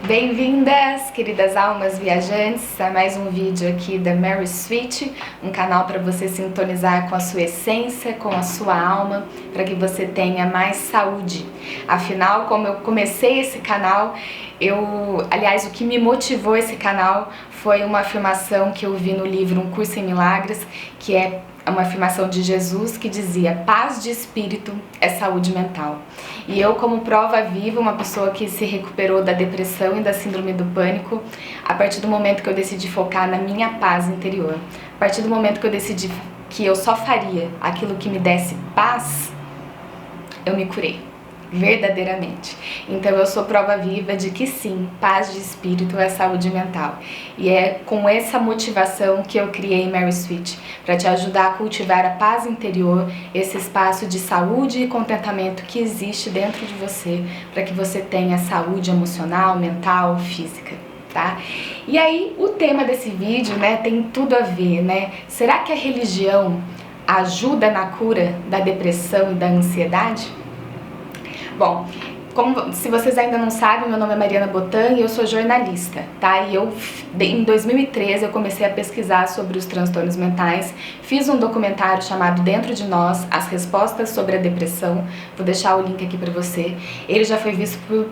Bem-vindas, queridas almas viajantes, a mais um vídeo aqui da Mary Sweet, um canal para você sintonizar com a sua essência, com a sua alma, para que você tenha mais saúde. Afinal, como eu comecei esse canal, o que me motivou esse canal foi uma afirmação que eu vi no livro Um Curso em Milagres, que é uma afirmação de Jesus que dizia: paz de espírito é saúde mental. E eu, como prova viva, uma pessoa que se recuperou da depressão e da síndrome do pânico, a partir do momento que eu decidi focar na minha paz interior, a partir do momento que eu decidi que eu só faria aquilo que me desse paz, eu me curei. Verdadeiramente. Então eu sou prova viva de que sim, paz de espírito é saúde mental. E é com essa motivação que eu criei Mary Sweet, para te ajudar a cultivar a paz interior, esse espaço de saúde e contentamento que existe dentro de você, para que você tenha saúde emocional, mental, física. Tá? E aí o tema desse vídeo, tem tudo a ver, Será que a religião ajuda na cura da depressão e da ansiedade? Bom, se vocês ainda não sabem, meu nome é Mariana Botan e eu sou jornalista, tá? E em 2013 eu comecei a pesquisar sobre os transtornos mentais, fiz um documentário chamado Dentro de Nós, as respostas sobre a depressão, vou deixar o link aqui pra você. Ele já foi visto por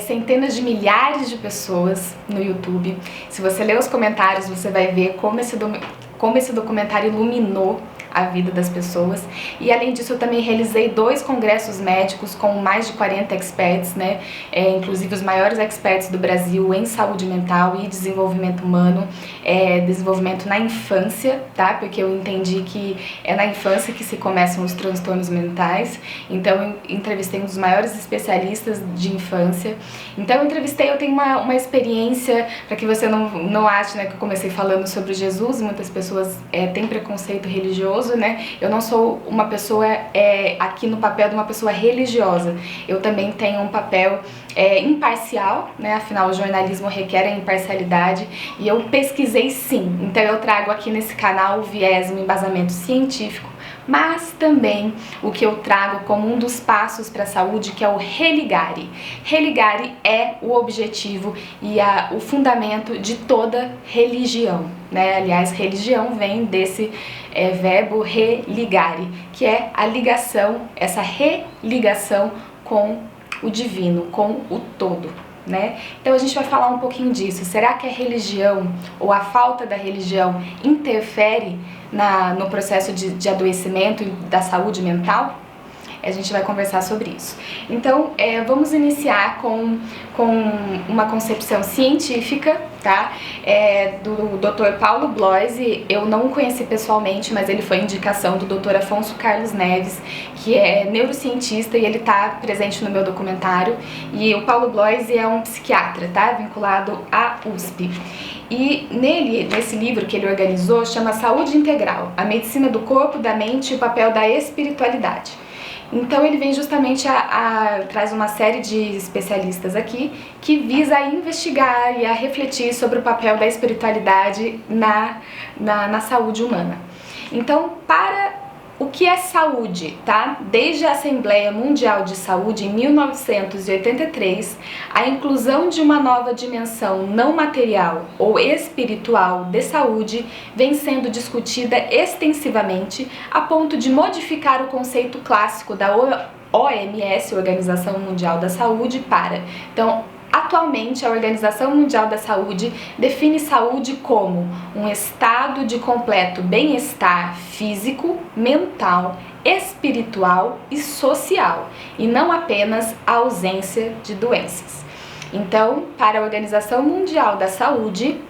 centenas de milhares de pessoas no YouTube. Se você ler os comentários, você vai ver como esse documentário iluminou a vida das pessoas. E além disso, eu também realizei 2 congressos médicos com mais de 40 experts, inclusive os maiores experts do Brasil em saúde mental e desenvolvimento humano, desenvolvimento na infância, tá? Porque eu entendi que é na infância que se começam os transtornos mentais. Então eu entrevistei um dos maiores especialistas de infância. Então eu tenho uma experiência, para que você não ache, que eu comecei falando sobre Jesus. Muitas pessoas têm preconceito religioso, Eu não sou uma pessoa aqui no papel de uma pessoa religiosa. Eu também tenho um papel imparcial, Afinal, o jornalismo requer a imparcialidade, e eu pesquisei sim. Então eu trago aqui nesse canal o viés, um embasamento científico, mas também o que eu trago como um dos passos para a saúde, que é o religare. Religare é o objetivo e o fundamento de toda religião, Aliás, religião vem desse verbo religare, que é a ligação, essa religação com o divino, com o todo. Então a gente vai falar um pouquinho disso. Será que a religião ou a falta da religião interfere no processo de adoecimento e da saúde mental? A gente vai conversar sobre isso. Então, vamos iniciar com uma concepção científica, tá? Do Dr. Paulo Bloise. Eu não o conheci pessoalmente, mas ele foi indicação do Dr. Afonso Carlos Neves, que é neurocientista, e ele está presente no meu documentário. E o Paulo Bloise é um psiquiatra, tá? Vinculado à USP. E nesse livro que ele organizou, chama Saúde Integral, a medicina do corpo, da mente e o papel da espiritualidade. Então ele vem justamente traz uma série de especialistas aqui que visa a investigar e a refletir sobre o papel da espiritualidade na saúde humana. Então, o que é saúde, tá? Desde a Assembleia Mundial de Saúde em 1983, a inclusão de uma nova dimensão não material ou espiritual de saúde vem sendo discutida extensivamente a ponto de modificar o conceito clássico da OMS, Organização Mundial da Saúde, atualmente, a Organização Mundial da Saúde define saúde como um estado de completo bem-estar físico, mental, espiritual e social, e não apenas a ausência de doenças. Então, para a Organização Mundial da Saúde,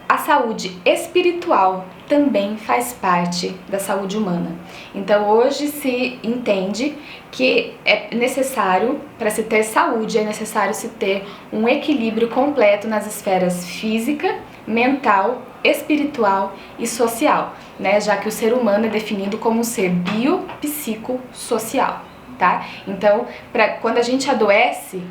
a saúde espiritual também faz parte da saúde humana. Então hoje se entende que é necessário, para se ter saúde, é necessário se ter um equilíbrio completo nas esferas física, mental, espiritual e social, Já que o ser humano é definido como um ser biopsicossocial, tá? Então, quando a gente adoece,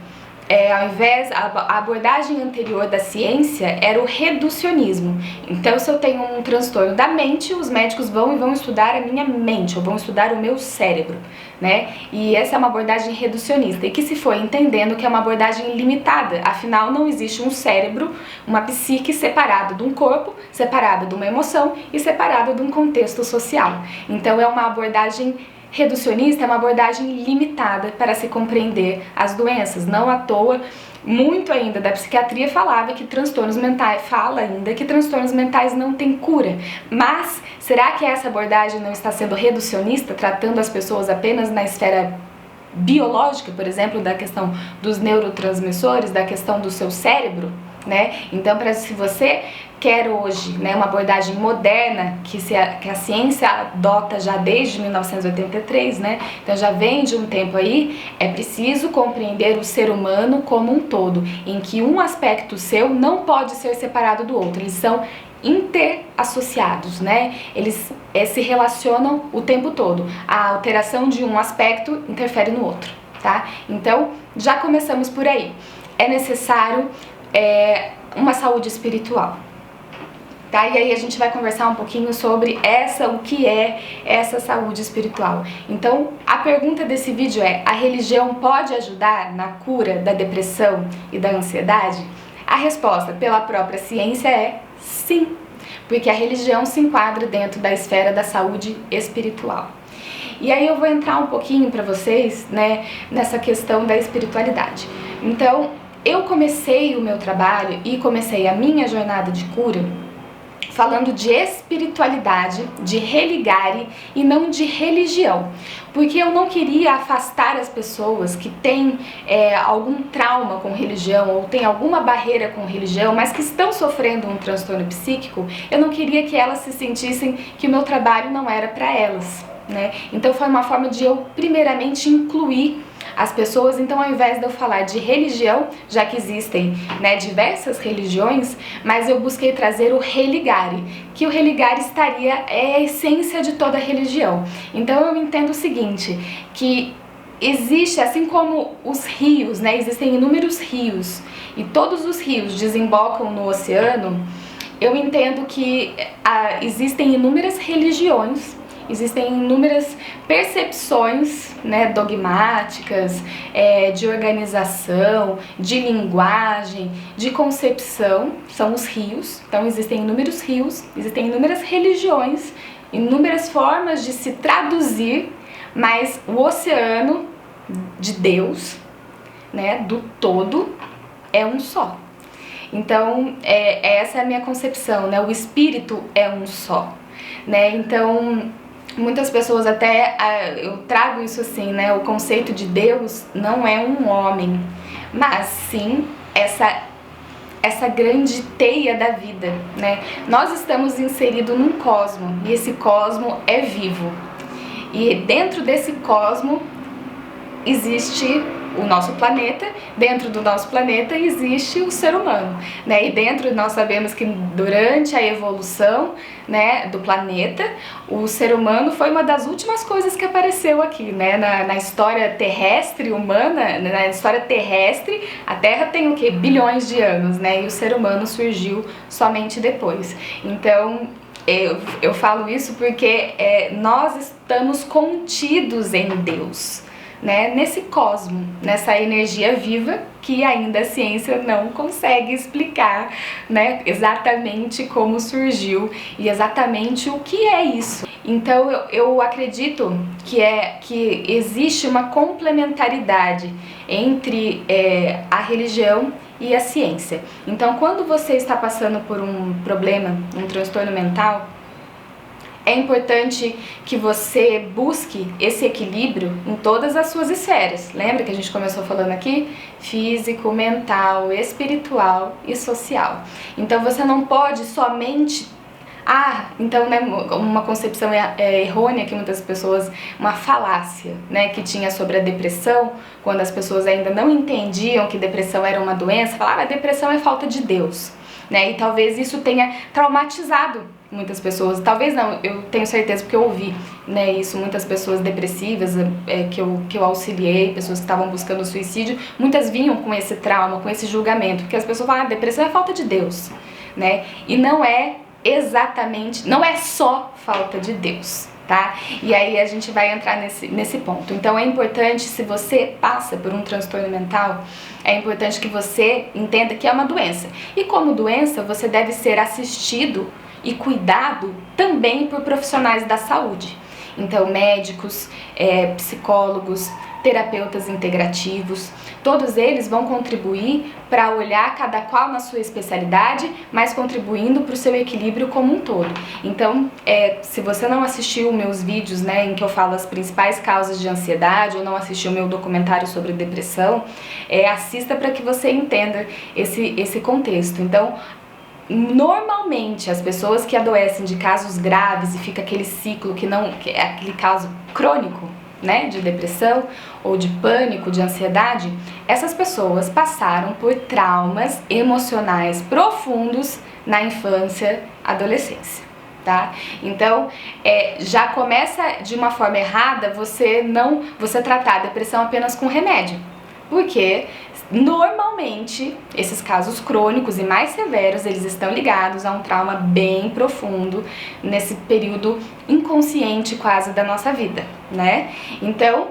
ao invés, a abordagem anterior da ciência era o reducionismo. Então, se eu tenho um transtorno da mente, os médicos vão estudar a minha mente, ou vão estudar o meu cérebro, né? E essa é uma abordagem reducionista, e que se foi entendendo que é uma abordagem limitada. Afinal, não existe um cérebro, uma psique separada de um corpo, separada de uma emoção e separada de um contexto social. Então, é uma abordagem reducionista, é uma abordagem limitada para se compreender as doenças. Não à toa, muito ainda da psiquiatria fala ainda que transtornos mentais não têm cura. Mas será que essa abordagem não está sendo reducionista, tratando as pessoas apenas na esfera biológica, por exemplo, da questão dos neurotransmissores, da questão do seu cérebro, né? Então, se você quer hoje, né, uma abordagem moderna que a ciência adota já desde 1983, né? Então já vem de um tempo aí, é preciso compreender o ser humano como um todo, em que um aspecto seu não pode ser separado do outro, eles são interassociados, né? Eles se relacionam o tempo todo. A alteração de um aspecto interfere no outro, tá? Então, já começamos por aí. É necessário uma saúde espiritual, tá? E aí a gente vai conversar um pouquinho sobre o que é essa saúde espiritual. Então, a pergunta desse vídeo é: a religião pode ajudar na cura da depressão e da ansiedade? A resposta pela própria ciência é sim, porque a religião se enquadra dentro da esfera da saúde espiritual. E aí eu vou entrar um pouquinho para vocês, né, nessa questão da espiritualidade. Então, eu comecei o meu trabalho e comecei a minha jornada de cura falando de espiritualidade, de religare e não de religião, porque eu não queria afastar as pessoas que têm algum trauma com religião ou têm alguma barreira com religião, mas que estão sofrendo um transtorno psíquico. Eu não queria que elas se sentissem que o meu trabalho não era para elas, né? Então foi uma forma de eu primeiramente incluir as pessoas. Então, ao invés de eu falar de religião, já que existem, né, diversas religiões, mas eu busquei trazer o religare, que o religare é a essência de toda religião. Então eu entendo o seguinte, que existe, assim como os rios, né, existem inúmeros rios, e todos os rios desembocam no oceano, eu entendo que existem inúmeras religiões, existem inúmeras percepções, né, dogmáticas, de organização, de linguagem, de concepção, são os rios. Então existem inúmeros rios, existem inúmeras religiões, inúmeras formas de se traduzir, mas o oceano de Deus, né, do todo, é um só. Então essa é a minha concepção, né, o espírito é um só, né? Então muitas pessoas eu trago isso assim, né? O conceito de Deus não é um homem, mas sim essa grande teia da vida, né? Nós estamos inseridos num cosmo, e esse cosmo é vivo. E dentro desse cosmo existe o nosso planeta, dentro do nosso planeta existe o ser humano, né? E dentro nós sabemos que durante a evolução, né, do planeta, o ser humano foi uma das últimas coisas que apareceu aqui, né? Na história terrestre humana, na história terrestre, a Terra tem o quê? Bilhões de anos, né? E o ser humano surgiu somente depois. Então eu falo isso porque nós estamos contidos em Deus, né, nesse cosmo, nessa energia viva que ainda a ciência não consegue explicar, né, exatamente como surgiu e exatamente o que é isso. Então eu acredito que existe uma complementaridade entre a religião e a ciência. Então, quando você está passando por um problema, um transtorno mental, é importante que você busque esse equilíbrio em todas as suas esferas. Lembra que a gente começou falando aqui? Físico, mental, espiritual e social. Então você não pode somente... então, né, uma concepção errônea que muitas pessoas, uma falácia, né, que tinha sobre a depressão, quando as pessoas ainda não entendiam que depressão era uma doença, falavam, a depressão é falta de Deus. né? E talvez isso tenha traumatizado muitas pessoas, talvez não, eu tenho certeza porque eu ouvi, né, isso, muitas pessoas depressivas que eu auxiliei, pessoas que estavam buscando suicídio, muitas vinham com esse trauma, com esse julgamento, porque as pessoas falam, depressão é falta de Deus, né, e não é exatamente, não é só falta de Deus, tá? E aí a gente vai entrar nesse ponto. Então é importante, se você passa por um transtorno mental, é importante que você entenda que é uma doença, e como doença você deve ser assistido e cuidado também por profissionais da saúde. Então, médicos, psicólogos, terapeutas integrativos, todos eles vão contribuir para olhar cada qual na sua especialidade, mas contribuindo para o seu equilíbrio como um todo. Então, se você não assistiu meus vídeos, né, em que eu falo as principais causas de ansiedade, ou não assistiu meu documentário sobre depressão, assista para que você entenda esse contexto. Então, normalmente as pessoas que adoecem de casos graves e fica aquele ciclo que é aquele caso crônico, né, de depressão ou de pânico, de ansiedade, essas pessoas passaram por traumas emocionais profundos na infância, adolescência, tá? Então, já começa de uma forma errada você tratar a depressão apenas com remédio, porque normalmente esses casos crônicos e mais severos, eles estão ligados a um trauma bem profundo nesse período inconsciente quase da nossa vida, né? Então,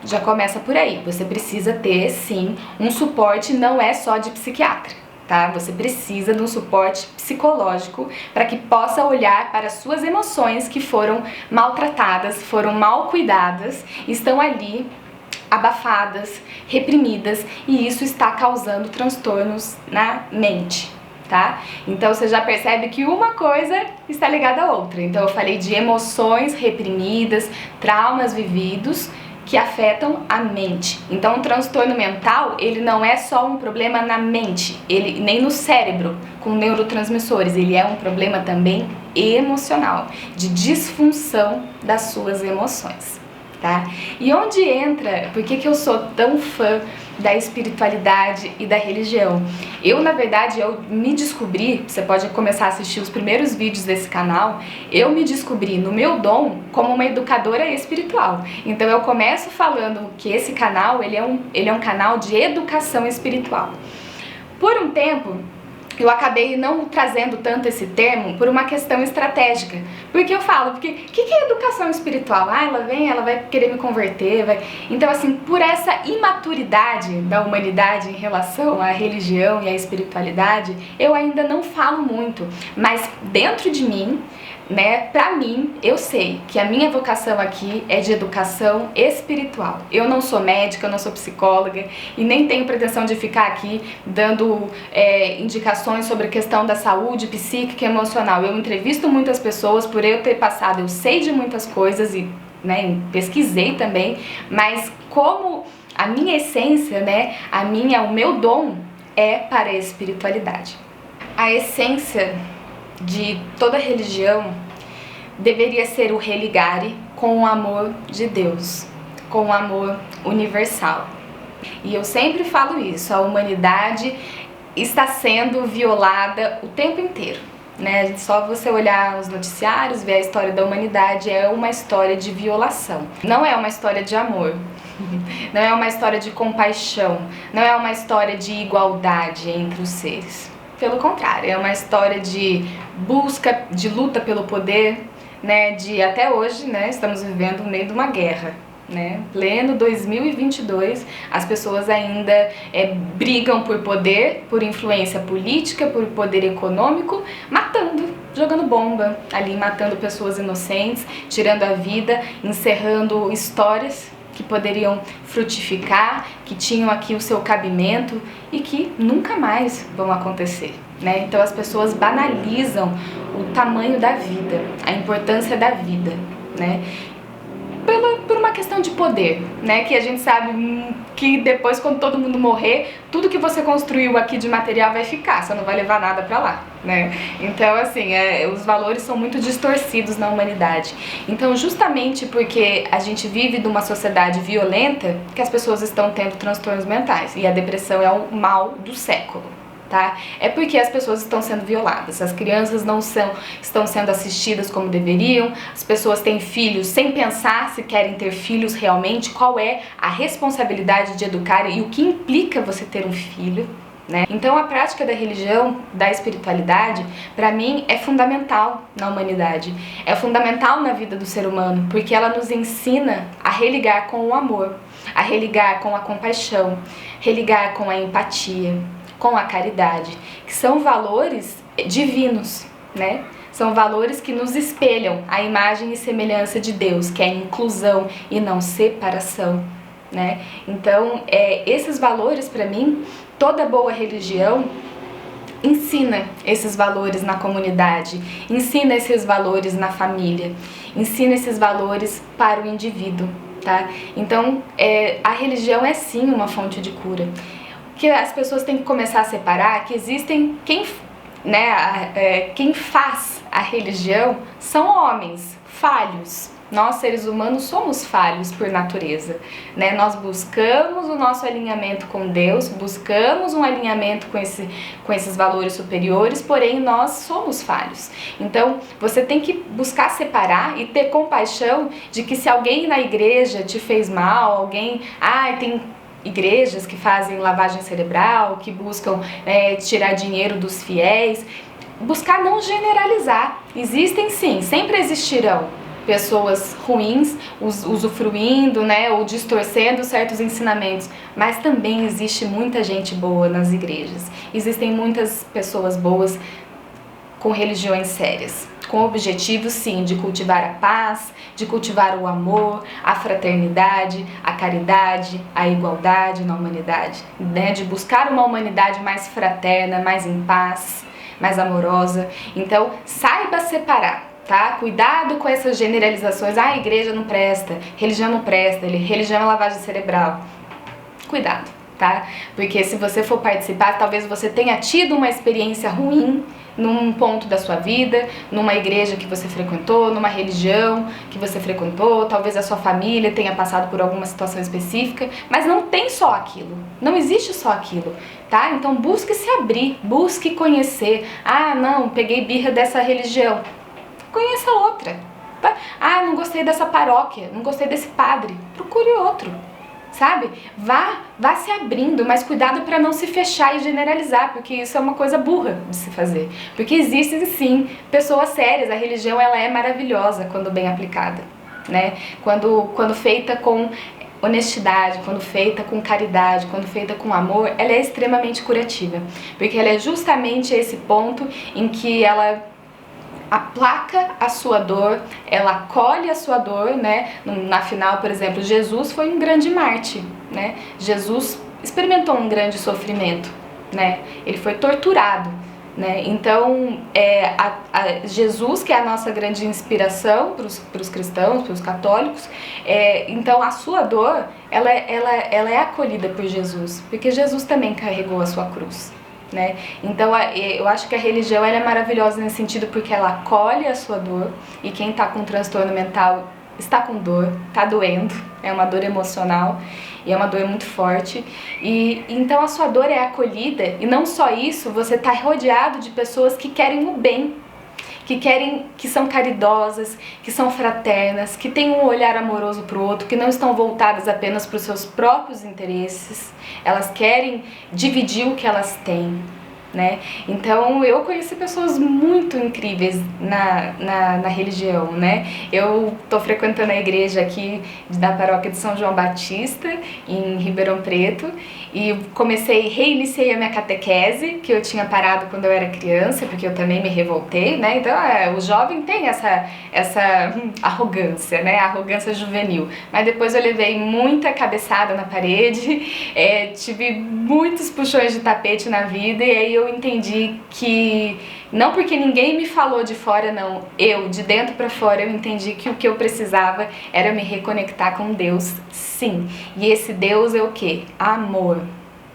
já começa por aí. Você precisa ter, sim, um suporte, não é só de psiquiatra, tá? Você precisa de um suporte psicológico para que possa olhar para as suas emoções que foram maltratadas, foram mal cuidadas, estão ali abafadas, reprimidas, e isso está causando transtornos na mente, tá? Então você já percebe que uma coisa está ligada à outra. Então eu falei de emoções reprimidas, traumas vividos que afetam a mente. Então o transtorno mental, ele não é só um problema na mente, ele nem no cérebro com neurotransmissores, ele é um problema também emocional, de disfunção das suas emoções. Tá? E onde entra, por que eu sou tão fã da espiritualidade e da religião? Na verdade, eu me descobri, você pode começar a assistir os primeiros vídeos desse canal, eu me descobri no meu dom como uma educadora espiritual. Então eu começo falando que esse canal, ele é um canal de educação espiritual. Por um tempo, eu acabei não trazendo tanto esse termo por uma questão estratégica. Porque eu falo, porque o que é educação espiritual? Ela vai querer me converter, vai... Então, assim, por essa imaturidade da humanidade em relação à religião e à espiritualidade, eu ainda não falo muito. Mas dentro de mim, né, pra mim, eu sei que a minha vocação aqui é de educação espiritual. Eu não sou médica, eu não sou psicóloga e nem tenho pretensão de ficar aqui dando indicações sobre a questão da saúde psíquica e emocional. Eu entrevisto muitas pessoas, por eu ter passado, eu sei de muitas coisas e, né, pesquisei também, mas como a minha essência, né, o meu dom é para a espiritualidade. A essência de toda religião deveria ser o religare com o amor de Deus, com o amor universal. E eu sempre falo isso, a humanidade está sendo violada o tempo inteiro, né? Só você olhar os noticiários, ver a história da humanidade, é uma história de violação. Não é uma história de amor, não é uma história de compaixão, não é uma história de igualdade entre os seres. Pelo contrário, é uma história de busca, de luta pelo poder, né, até hoje, né, estamos vivendo no meio de uma guerra, né, pleno 2022, as pessoas ainda brigam por poder, por influência política, por poder econômico, matando, jogando bomba ali, matando pessoas inocentes, tirando a vida, encerrando histórias que poderiam frutificar, que tinham aqui o seu cabimento e que nunca mais vão acontecer, né? Então as pessoas banalizam o tamanho da vida, a importância da vida, né? Por uma questão de poder, né? Que a gente sabe que depois, quando todo mundo morrer, tudo que você construiu aqui de material vai ficar, você não vai levar nada pra lá, né? Então, assim, os valores são muito distorcidos na humanidade. Então, justamente porque a gente vive numa sociedade violenta, que as pessoas estão tendo transtornos mentais. E a depressão é o mal do século, tá? É porque as pessoas estão sendo violadas, as crianças não estão sendo assistidas como deveriam, as pessoas têm filhos sem pensar se querem ter filhos realmente, qual é a responsabilidade de educar e o que implica você ter um filho, né? Então a prática da religião, da espiritualidade, para mim é fundamental na humanidade, é fundamental na vida do ser humano, porque ela nos ensina a religar com o amor, a religar com a compaixão, religar com a empatia, com a caridade, que são valores divinos, né? São valores que nos espelham a imagem e semelhança de Deus, que é inclusão e não separação, né? Então, esses valores, para mim, toda boa religião ensina esses valores na comunidade, ensina esses valores na família, ensina esses valores para o indivíduo, tá? Então, a religião é sim uma fonte de cura. Que as pessoas têm que começar a separar que existem quem faz a religião são homens falhos. Nós, seres humanos, somos falhos por natureza, né? Nós buscamos o nosso alinhamento com Deus, buscamos um alinhamento com esses valores superiores, porém nós somos falhos. Então, você tem que buscar separar e ter compaixão de que se alguém na igreja te fez mal, tem igrejas que fazem lavagem cerebral, que buscam tirar dinheiro dos fiéis, buscar não generalizar. Existem sim, sempre existirão pessoas ruins usufruindo, né, ou distorcendo certos ensinamentos, mas também existe muita gente boa nas igrejas. Existem muitas pessoas boas com religiões sérias, com o objetivo sim de cultivar a paz, de cultivar o amor, a fraternidade, a caridade, a igualdade na humanidade, né? De buscar uma humanidade mais fraterna, mais em paz, mais amorosa. Então, saiba separar, tá? Cuidado com essas generalizações. A igreja não presta, religião não presta, religião é lavagem cerebral. Cuidado, tá? Porque se você for participar, talvez você tenha tido uma experiência ruim num ponto da sua vida, numa igreja que você frequentou, numa religião que você frequentou, talvez a sua família tenha passado por alguma situação específica, mas não tem só aquilo, não existe só aquilo, tá? Então busque se abrir, busque conhecer. Ah, não, peguei birra dessa religião, conheça outra. Ah, não gostei dessa paróquia, não gostei desse padre, procure outro. Sabe? Vá se abrindo, mas cuidado para não se fechar e generalizar, porque isso é uma coisa burra de se fazer. Porque existem sim pessoas sérias, a religião ela é maravilhosa quando bem aplicada, né? Quando feita com honestidade, quando feita com caridade, quando feita com amor, ela é extremamente curativa, porque ela é justamente esse ponto em que ela aplaca a sua dor, ela acolhe a sua dor, né? Na final, por exemplo, Jesus foi um grande mártir, né? Jesus experimentou um grande sofrimento, né? Ele foi torturado, né? Então, Jesus, que é a nossa grande inspiração para os cristãos, para os católicos, então a sua dor, ela é acolhida por Jesus, porque Jesus também carregou a sua cruz. Né? Então eu acho que a religião ela é maravilhosa nesse sentido porque ela acolhe a sua dor, e quem está com transtorno mental está com dor, está doendo, é uma dor emocional e é uma dor muito forte, e então a sua dor é acolhida, e não só isso, você está rodeado de pessoas que querem o bem, que são caridosas, que são fraternas, que têm um olhar amoroso para o outro, que não estão voltadas apenas para os seus próprios interesses, elas querem dividir o que elas têm, né? Então eu conheci pessoas muito incríveis na religião, né? Eu tô frequentando a igreja aqui da paróquia de São João Batista, em Ribeirão Preto, e reiniciei a minha catequese, que eu tinha parado quando eu era criança, porque eu também me revoltei, né? Então o jovem tem essa arrogância, né? A arrogância juvenil. Mas depois eu levei muita cabeçada na parede, tive muitos puxões de tapete na vida, e aí eu entendi que, não porque ninguém me falou de fora, não, eu, de dentro pra fora, eu entendi que o que eu precisava era me reconectar com Deus, sim. E esse Deus é o quê? Amor,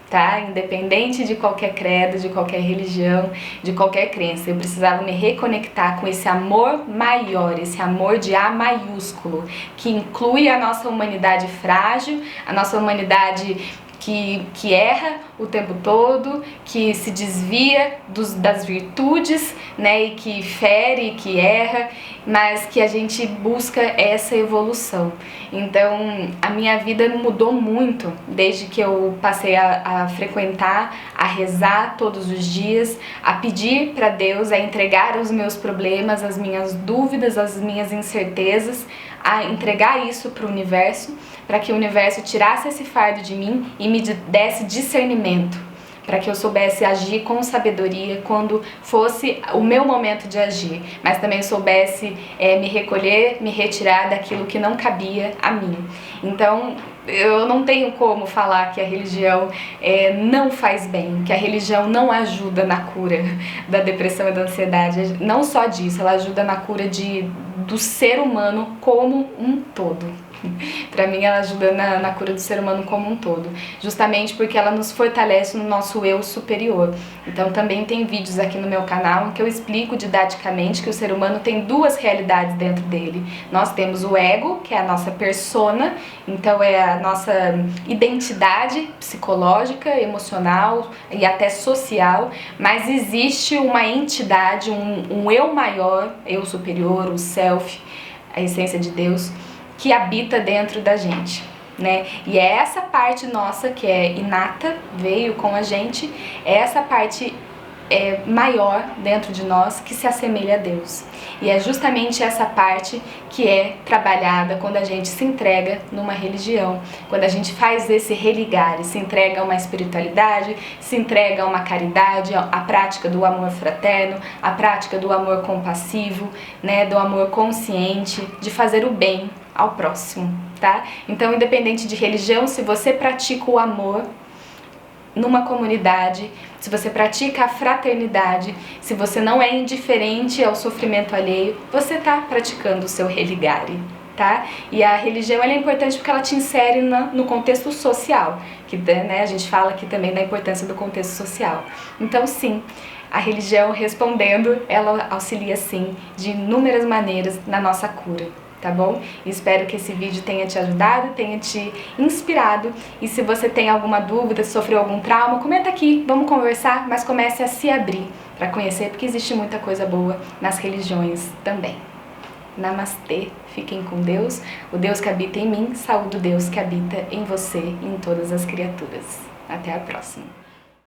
tá? Independente de qualquer credo, de qualquer religião, de qualquer crença, eu precisava me reconectar com esse amor maior, esse amor de A maiúsculo, que inclui a nossa humanidade frágil, a nossa humanidade que erra o tempo todo, que se desvia das virtudes, né, e que fere, que erra, mas que a gente busca essa evolução. Então, a minha vida mudou muito desde que eu passei a frequentar, a rezar todos os dias, a pedir para Deus, a entregar os meus problemas, as minhas dúvidas, as minhas incertezas, a entregar isso para o universo, para que o universo tirasse esse fardo de mim e me desse discernimento, para que eu soubesse agir com sabedoria quando fosse o meu momento de agir, mas também soubesse me recolher, me retirar daquilo que não cabia a mim. Então, eu não tenho como falar que a religião não faz bem, que a religião não ajuda na cura da depressão e da ansiedade. Não só disso, ela ajuda na cura do ser humano como um todo. Para mim, ela ajuda na cura do ser humano como um todo, justamente porque ela nos fortalece no nosso eu superior. Então, também tem vídeos aqui no meu canal em que eu explico didaticamente que o ser humano tem duas realidades dentro dele. Nós temos o ego, que é a nossa persona, então é a nossa identidade psicológica, emocional e até social, mas existe uma entidade, um eu maior, eu superior, o self, a essência de Deus, que habita dentro da gente, né? E é essa parte nossa que é inata, veio com a gente, é essa parte maior dentro de nós que se assemelha a Deus. E é justamente essa parte que é trabalhada quando a gente se entrega numa religião, quando a gente faz esse religar, se entrega a uma espiritualidade, se entrega a uma caridade, a prática do amor fraterno, a prática do amor compassivo, né, do amor consciente, de fazer o bem ao próximo, tá? Então, independente de religião, se você pratica o amor numa comunidade, se você pratica a fraternidade, se você não é indiferente ao sofrimento alheio, você está praticando o seu religare, tá? E a religião ela é importante porque ela te insere no contexto social, que, né, a gente fala aqui também da importância do contexto social. Então, sim, a religião, respondendo, ela auxilia, sim, de inúmeras maneiras na nossa cura. Tá bom? Espero que esse vídeo tenha te ajudado, tenha te inspirado. E se você tem alguma dúvida, se sofreu algum trauma, comenta aqui, vamos conversar, mas comece a se abrir para conhecer, porque existe muita coisa boa nas religiões também. Namastê, fiquem com Deus, o Deus que habita em mim, saúde o Deus que habita em você e em todas as criaturas. Até a próxima.